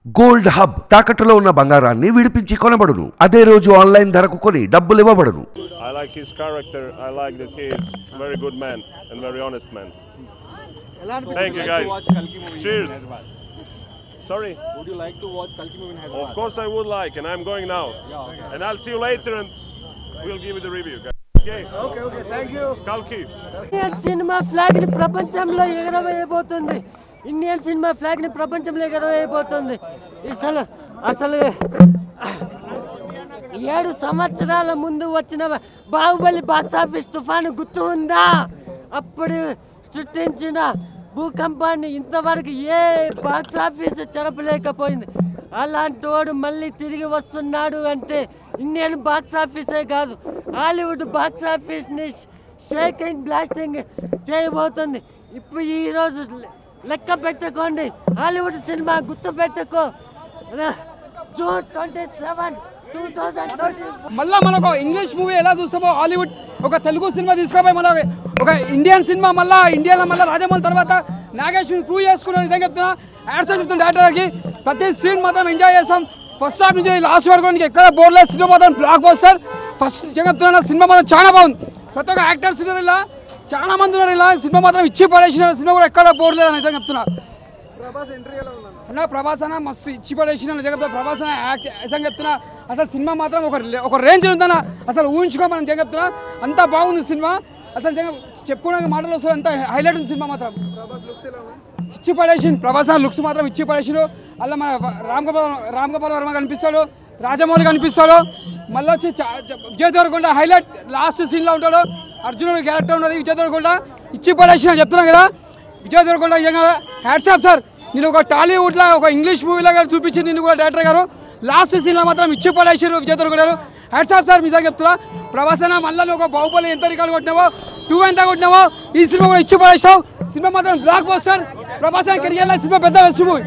Gold hub తాకట్టులో ఉన్న బంగారాన్ని విడిపించి కొనబడును. అదే రోజు ఆన్లైన్ ధరకు కొని డబ్బులు ఇవ్వబడును. I like his character. I like that he is a very good man and very honest man. Thank you guys. Cheers. Sorry. Would you like to watch Kalki movie in Hyderabad? Of course I would like, and I'm going now. Yeah, okay. And I'll see you later, and we'll give you the review. Okay. Okay. Thank you. Kalki. Indian cinema flag ని ప్రపంచంలో ఎగరవేయబోతుంది. Indian cinema flag ని ప్రపంచంలో ఎగరవేయబోతుంది. అసలు 7 సంవత్సరాల ముందు వచ్చిన Baahubali box office తుఫాను గుర్తు ఉందా? అప్పుడు సృష్టించిన భూకంపాన్ని ఇంతవరకు ఏ బాక్స్ ఆఫీస్ చెరపలేకపోయింది. అలాంటి వాడు మళ్ళీ తిరిగి వస్తున్నాడు అంటే ఇండియన్ బాక్స్ ఆఫీసే కాదు, హాలీవుడ్ బాక్స్ ఆఫీస్ని షేక్ అండ్ బ్లాస్టింగ్ చేయబోతుంది. ఇప్పుడు ఈరోజు లెక్క పెట్టుకోండి, హాలీవుడ్ సినిమా గుర్తు పెట్టుకో. జూన్ 27, 2020 మళ్ళీ మనకు ఇంగ్లీష్ మూవీ ఎలా చూస్తామో హాలీవుడ్ ఒక తెలుగు సినిమా తీసుకుపోయి మన ఒక ఇండియన్ సినిమా మళ్ళీ ఇండియాలో మళ్ళీ రాజమౌళి తర్వాత నాగేశ్వరి ప్రూవ్ చేసుకున్నాను. నిజంగా చెప్తున్నా, యాడ్స్ చెప్తున్నా డైరెక్టర్కి. ప్రతి సీన్ మాత్రం ఎంజాయ్ చేస్తాం. ఫస్ట్ హాఫ్ నుంచి లాస్ట్ వరకు నీకు ఎక్కడ బోర్లేదు. సినిమా మాత్రం బ్లాక్ బస్టర్. ఫస్ట్ నిజంగా చెప్తున్నా, సినిమా మాత్రం చాలా బాగుంది. ప్రతి ఒక్క యాక్టర్స్ ఉన్నారు ఇలా, చాలా మంది ఉన్నారు ఇలా. సినిమా మాత్రం ఇచ్చి పడేసిన సినిమా కూడా ఎక్కడ బోర్లేదు అని నిజంగా చెప్తున్నా. ప్రభాస్ అన్న మస్తు ఇచ్చి పడేసిన నిజంగా ప్రభాస్ అన్న యాక్ట్ నిజంగా చెప్తున్నా. అసలు సినిమా మాత్రం ఒక రేంజ్ ఉందన్న, అసలు ఊహించుకోమని నిజంగా చెప్తున్నా. అంత బాగుంది సినిమా. అసలు నిజంగా చెప్పుకోవడానికి మాటలు వస్తుంది, అంత హైలైట్ ఉంది సినిమా మాత్రం. ఇచ్చి పడేసింది ప్రభాస్ అన్న లుక్స్ మాత్రం ఇచ్చి పడేసిండు. అలా మన రామ్ గోపాల్ వర్మ కనిపిస్తాడు, రాజమౌళి కనిపిస్తాడు. మళ్ళీ వచ్చి విజయ్ దేవరకొండ హైలైట్ లాస్ట్ సీన్లో ఉంటాడు. అర్జునుడు క్యారెక్టర్ ఉన్నది. విజయ్ దేవరకొండ ఇచ్చి పడేసిన చెప్తున్నాను కదా. విజయ్ దేవరకొండ నిజంగా హ్యాట్స్ ఆఫ్ సార్. నేను ఒక టాలీవుడ్లో ఒక ఇంగ్లీష్ మూవీలాగా చూపించి నిన్ను కూడా డైరెక్టర్ గారు లాస్ట్ సీన్లో మాత్రం ఇచ్చి పడేసారు విజయ్ దేవరకొండ గారు. Hats off sir. నిజంగా చెప్తున్నా, ప్రభాస్ అన్న మళ్ళీ ఒక బాహుబలి ఎంత రికార్డు కొట్టినావో, 2 ఎంత కొట్టినావో, ఈ సినిమా కూడా ఇచ్చి పడేసావు. సినిమా మాత్రం బ్లాక్ బస్టర్. ప్రభాస్ అన్న కెరియర్ లో సినిమా పెద్ద బెస్ట్ మూవీ.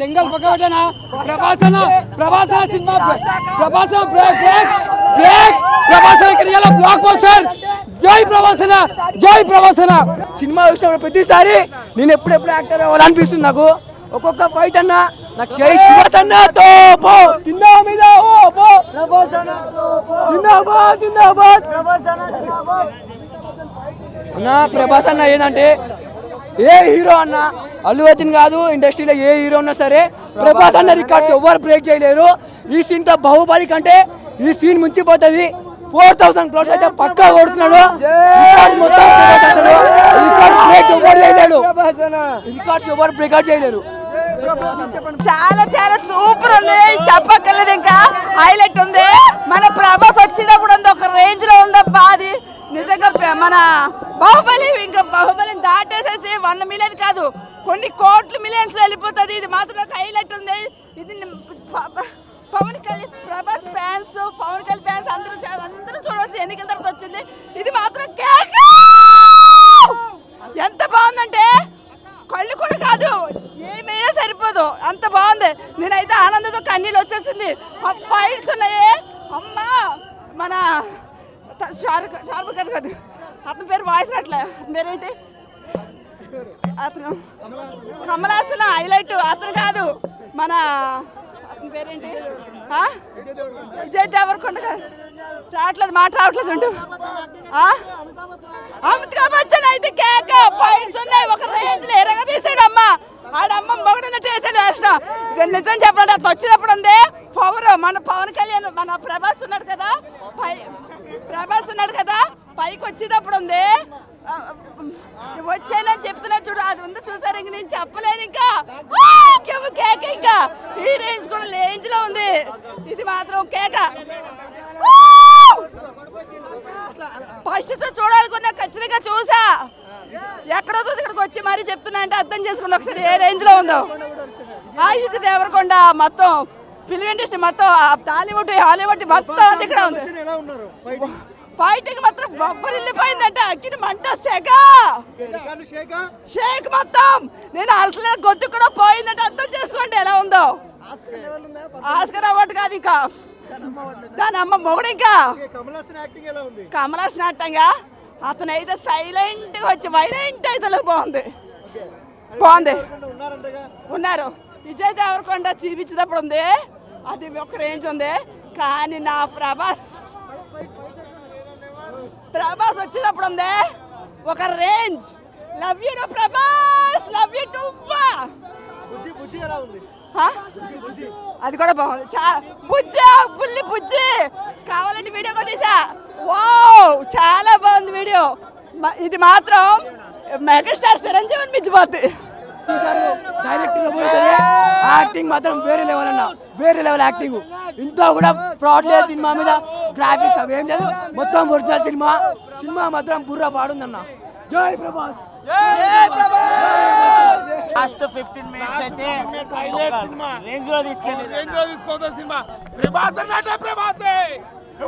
దెంగల్ పక్క పెట్టానా ప్రభాస్ అన్న సినిమా ప్రభాస్ కెరియర్ లో బ్లాక్ బస్టర్. జై ప్రభాస్ అన్న, జై ప్రభాస్ అన్న. సినిమా చూసినప్పుడు ప్రతిసారి నేను ఎప్పుడెప్పుడు యాక్టర్ అవ్వాలనిపిస్తుంది నాకు. ఒక్కొక్క ఫైట్ అన్న నాకు ప్రభాస్ అన్న ఏంటంటే ఏ హీరో అన్న, అల్లు అర్జున్ కాదు, ఇండస్ట్రీలో ఏ హీరో ఉన్నా సరే ప్రభాస్ అన్న రికార్డ్స్ ఎవరు బ్రేక్ చేయలేరు. ఈ సీన్ తో బాహుబలి కంటే ఈ సీన్ ముంచిపోతుంది. 4000 crores అయితే పక్కా కొడుతున్నాడు. రికార్డ్స్ ఎవరు బ్రేక్ చేయలేరు. చాలా చాలా సూపర్ ఉంది, చెప్పక్కర్లేదు. ఇంకా హైలైట్ ఉంది. మన ప్రభాస్ వచ్చినప్పుడు ఉంది ఒక రేంజ్ లో ఉందబ్బా. అది నిజంగా మన బాహుబలి ఇంకా బాహుబలిని దాటేసేసి 1 మిలియన్ కాదు, కొన్ని కోట్ల మిలియన్స్ లో వెళ్ళిపోతుంది. ఇది మాత్రం ఒక హైలైట్ ఉంది. ఇది పవన్ కళ్యాణ్ ప్రభాస్ ఫ్యాన్స్, పవన్ కళ్యాణ్ ఫ్యాన్స్ అందరూ చూడవచ్చు. ఎన్నికల తర్వాత వచ్చింది. ఇది మాత్రం ఎంత బాగుందంటే కళ్ళు కూడా కాదు, ఏమైనా సరిపోదు, అంత బాగుంది. నేనైతే ఆనందంతో కన్నీళ్ళు వచ్చేసింది. ఫైట్స్ ఉన్నాయి అమ్మా. మన షారుఖ్ ఖాన్ కాదు, అతని పేరు వాయిస్ రాట్లే, పేరేంటి, అతను కమల్ హాసన్ హైలైట్. అతను కాదు, మన అతని పేరేంటి, విజయ్ దేవరకొండ కాదు, రావట్లేదు, మాట రావట్లేదు. ఉండు, అమితాబ్ బచ్చన్ అయితే కేక. ఫైట్స్ ఉన్నాయి ఒక రేంజ్ లో ఎరగదీసాడు. అమ్మ ఆడమ్మ మొగడన్నట్టు వేసాడు వేసిన. నిజం చెప్పాలంటే అతను వచ్చినప్పుడు ఉంది పవర్. మన పవన్ కళ్యాణ్ మన ప్రభాస్ ఉన్నాడు కదా, పైకి వచ్చేటప్పుడు ఉంది. వచ్చానని చెప్తున్నా చూడు, అది ఉంది చూసారు. ఇంక నేను చెప్పలేను. ఇంకా కేక, ఇంకా ఈ రేంజ్ కూడా రేంజ్ లో ఉంది. ఇది మాత్రం కేక. ఫస్ట్ చూడాలనుకున్నా, ఖచ్చితంగా చూసా. ఎక్కడో చూసి ఇక్కడికి వచ్చి మరీ చెప్తున్నా అంటే అర్థం చేసుకున్నా ఒకసారి ఏ రేంజ్ లో ఉందో. ఇది దేవరకొండ మొత్తం ఫిల్మ్ ఇండస్ట్రీ మొత్తం టాలీవుడ్ హాలీవుడ్ మొత్తం అంత ఇక్కడ ఉంది. ఫైటింగ్ మాత్రం బొబ్బరిల్లిపోయిందంట. అగ్గిని మంట షేక్ మొత్తం. నేను అసలు గొంతు కూడా పోయిందంటే అర్థం చేసుకోండి ఎలా ఉందో. ఆస్కర్ అవార్డు కాదు, ఇంకా దాని అమ్మ మొగుడు. ఇంకా కమల్ హాసన్ యాక్టింగ్ అతను అయితే సైలెంట్ గా వచ్చి వైలెంట్ అయితే బాగుంది. బాగుంది. ఉన్నారు. విజయ్ దేవరకొండ చూపించేటప్పుడు ఉంది, అది ఒక రేంజ్ ఉంది. కానీ నా ప్రభాస్ వచ్చేటప్పుడు ఉంది ఒక range. Love you know Prabhas, love you to. అది కూడా బాగుంది. బుల్లి బుజ్జి కావాలంటే వీడియో కూడా తీసా. వావ్, చాలా బాగుంది వీడియో. ఇది మాత్రం మెగాస్టార్ చిరంజీవిని మించిపోద్ది. యాక్టింగ్ మాత్రం వేరే లెవెల్ అన్న, వేరే లెవెల్ యాక్టింగ్. ఇంట్లో కూడా ఫ్రాడ్ లేదు సినిమా మీద, గ్రాఫిక్స్ అవి ఏం లేదు, మొత్తం ఒరిజినల్ సినిమా. సినిమా మాత్రం బుర్ర పాడుందన్న. జై ప్రభాస్. లాస్ట్ 15 మినిట్స్ అయితే రేంజ్ లో తీసుకోవద్దు సినిమా. ప్రభాస్ అంటే ప్రభాసే.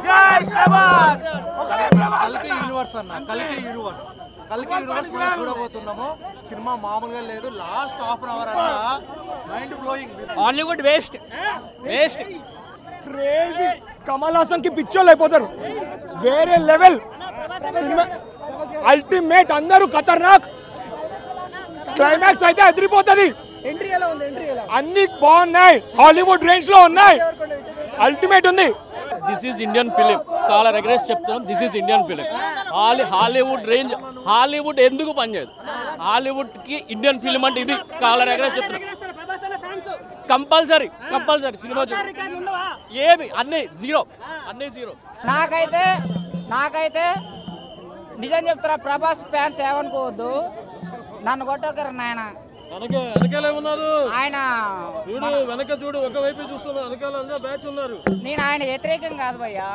జై ప్రభాస్. కల్కి యూనివర్స్ అన్న, కల్కి యూనివర్స్ చూడబోతున్నాము. సినిమా మామూలుగా లేదు. లాస్ట్ హాఫ్ అన్ అవర్ అన్న mind blowing. Hollywood waste crazy. Kamal Haasan కి పిక్చర్లు అయిపోతారు. వేరే లెవెల్ సినిమా, అల్టిమేట్. అందరూ ఖతర్నాక్. క్లైమాక్స్ అయితే అదిరిపోతుంది. అన్ని బాగున్నాయి, హాలీవుడ్ రేంజ్ లో ఉన్నాయి. అల్టిమేట్ ఉంది. This is Indian film. Collar ఎగరేసి చెప్తున్నాం, this is Indian film. Hollywood range. Hollywood ఎందుకు పనిచేయదు? హాలీవుడ్కి ఇండియన్ ఫిలిం అంటే ఇది. కాలర్ ఎగరేసి చెప్తున్నాం, కంపల్సరీ సినిమా ఏమి అన్నీ జీరో. నాకైతే నిజం చెప్తారా, ప్రభాస్ ఫ్యాన్స్ ఏమనుకోవద్దు, నన్ను కొట్టకరు నాయన. వెనకాల ఉన్నారు ఆయన చూడు ఒకవైపు చూస్తున్నారు, వెనకాల బ్యాచ్ ఉన్నారు. నేను ఆయన వ్యతిరేకం కాదు భయ్యా,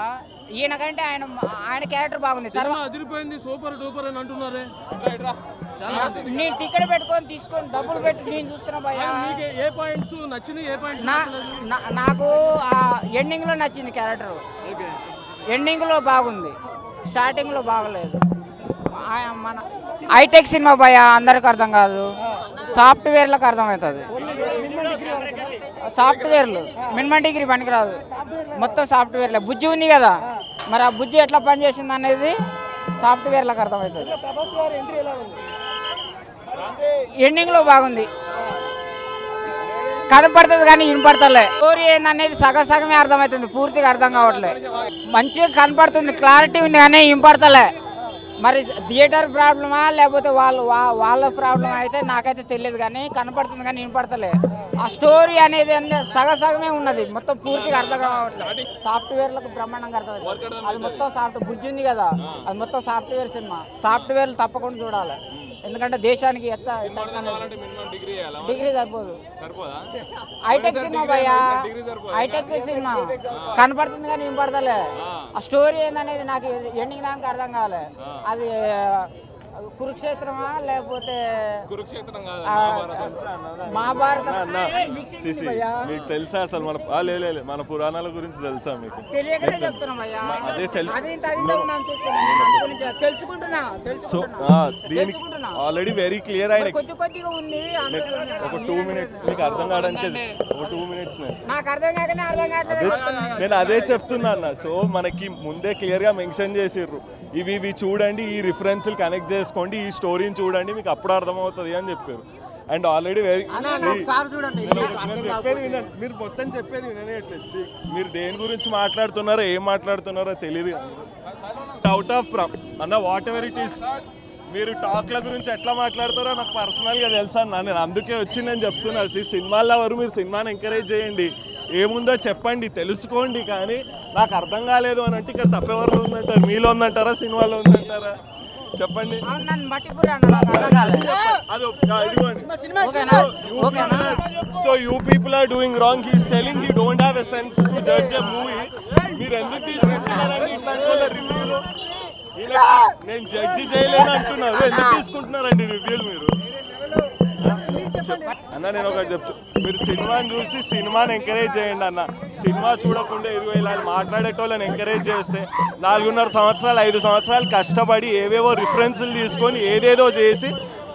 ఈయనకంటే ఆయన క్యారెక్టర్ బాగుంది. తర్వాత అదిరిపోయింది, సూపర్ డూపర్ అని అంటున్నారే. నేను టికెట్ పెట్టుకొని తీసుకొని డబ్బులు పెట్టి నేను చూస్తున్నా భయ్యా. ఏ పాయింట్స్ నచ్చినాయి? ఏ పాయింట్స్ నాకు ఎండింగ్ లో నచ్చింది క్యారెక్టర్. ఎండింగ్ లో బాగుంది, స్టార్టింగ్ లో బాగలేదు. మన హైటెక్ సినిమా భయ్యా, అందరికి అర్థం కాదు, సాఫ్ట్వేర్లకు అర్థమవుతుంది. సాఫ్ట్వేర్లు మినిమం డిగ్రీ పనికిరాదు, మొత్తం సాఫ్ట్వేర్లే. బుజ్జి ఉంది కదా, మరి ఆ బుజ్జి ఎట్లా పనిచేసింది అనేది సాఫ్ట్వేర్లకు అర్థమవుతుంది. ఎండింగ్ లో బాగుంది, కనపడుతుంది కానీ వినపడతలే. స్టోరీ ఏందనేది సగమే అర్థమవుతుంది, పూర్తిగా అర్థం కావట్లేదు. మంచిగా కనపడుతుంది, క్లారిటీ ఉంది కానీ వినపడతలే. మరి థియేటర్ ప్రాబ్లమా లేకపోతే వాళ్ళ ప్రాబ్లం అయితే నాకైతే తెలియదు, కానీ కనపడుతుంది కానీ వినపడతలే. ఆ స్టోరీ అనేది సగమే ఉన్నది, మొత్తం పూర్తిగా అర్థం కావట్లేదు. సాఫ్ట్వేర్లకు బ్రహ్మాండంగా అర్థమవుతుంది. అది మొత్తం బుజ్జి ఉంది కదా, అది మొత్తం సాఫ్ట్వేర్ సినిమా. సాఫ్ట్వేర్లు తప్పకుండా చూడాలి, ఎందుకంటే దేశానికి డిగ్రీ సరిపోదు. హైటెక్ సినిమా భయ్యా, హైటెక్ సినిమా కనపడుతుంది కానీ వినపడతలే. ఆ స్టోరీ ఏందనేది నాకు ఎండింగ్ దానికి అర్థం కావాలి. అది కురుక్షేత్రమా లేకపోతే మహాభారతం? మీకు తెలుసా అసలు మన పురాణాల గురించి తెలుసా మీకు? తెలియకనే చెప్తున్నాం అయ్యా, తెలుసుకుంటున్నా. దీనికి ఆల్రెడీ వెరీ క్లియర్ అయిన కొద్దిగా ఉంది. ఒక 2 మినిట్స్ మీకు అర్థం కావడానికి, ఒక 2 మినిట్స్ నాకు అర్థం కాకనే అర్థం కావట్లేదు. నేను అదే చెప్తున్నా అన్న. సో మనకి ముందే క్లియర్ గా మెన్షన్ చేసిర్రు, ఇవి చూడండి, ఈ రిఫరెన్స్లు కనెక్ట్ చేసుకోండి, ఈ స్టోరీని చూడండి, మీకు అప్పుడు అర్థమవుతుంది అని చెప్పారు. అండ్ ఆల్రెడీ చెప్పేది వినండి, మీరు మొత్తం చెప్పేది వినట్లేదు. మీరు దేని గురించి మాట్లాడుతున్నారో ఏం మాట్లాడుతున్నారో తెలియదు. అవుట్ ఆఫ్ అన్న వాట్ ఎవర్ ఇట్ ఈస్, మీరు టాక్ల గురించి ఎట్లా మాట్లాడతారో నాకు పర్సనల్గా తెలుసా అన్న. నేను అందుకే వచ్చి నేను చెప్తున్నా, సినిమాల్లో ఎవరు మీరు సినిమాని ఎంకరేజ్ చేయండి, ఏముందో చెప్పండి, తెలుసుకోండి. కానీ నాకు అర్థం కాలేదు అని అంటే ఇక్కడ తప్పెవరిలో ఉందంటారు? మీలో ఉందంటారా, సినిమాలో ఉందంటారా? చెప్పండి. So you people are doing wrong. He is telling you don't have a sense to judge a movie. మీరు ఎందుకు తీసుకుంటున్నారండి ఇట్లాంటి వాళ్ళ రివ్యూలు? నేను జడ్జి చేయలేను అంటున్నారు, ఎందుకు తీసుకుంటున్నారండి రివ్యూలు మీరు? అన్న నేను ఒకటి చెప్తా, మీరు సినిమాని చూసి సినిమాని ఎంకరేజ్ చేయండి అన్న. సినిమా చూడకుండా ఎదుగు ఇలా మాట్లాడేటోళ్ళని ఎంకరేజ్ చేస్తే 4.5 సంవత్సరాలు 5 సంవత్సరాలు కష్టపడి ఏవేవో రిఫరెన్స్లు తీసుకొని ఏదేదో చేసి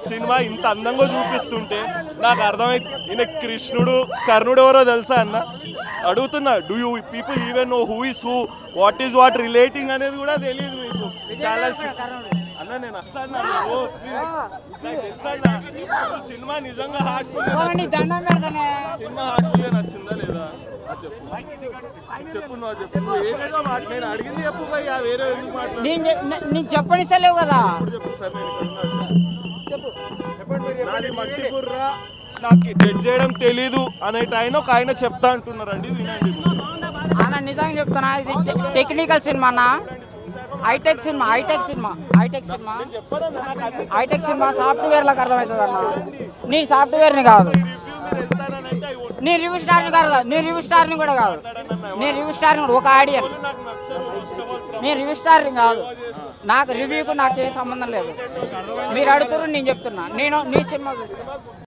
సినిమా ఇంత అందంగా చూపిస్తుంటే నాకు అర్థమైంది ఈయన కృష్ణుడు కర్ణుడు ఎవరో తెలుసా అన్న అడుగుతున్నా. Do you people even know who is who, what is what relating అనేది కూడా తెలియదు మీకు. చాలా అన్న నేను అసలు సినిమా నిజంగా హార్ట్ఫుల్ సినిమా హార్ట్ఫుల్ నచ్చిందా లేదా చెప్పు నువ్వు చెప్పు ఏదైనా మాట నేను అడిగింది చెప్పు భయ్యా వేరే ఎందుకు మాట్లాడు నేను చెప్పనిస్తలేవు కదా చెప్పు సార్ నేను నాది మట్టి బుర్ర నాకు జడ్జ్ చేయడం తెలీదు అనేట ఒక ఆయన చెప్తా అంటున్నారండి వినండి అన్న నిజంగా చెప్తానా ఇది టెక్నికల్ సినిమా అన్న హైటెక్ సినిమా సాఫ్ట్వేర్ లకు అర్థమవుతుంది అన్న నీ సాఫ్ట్వేర్ని కాదు నీ రివ్యూ స్టార్ని కూడా కాదు ఒక ఆడియన్ నీ రివ్యూ స్టార్ని కాదు నాకు రివ్యూకు నాకేం సంబంధం లేదు మీరు అడుగుతారు నేను చెప్తున్నా నేను నీ సినిమా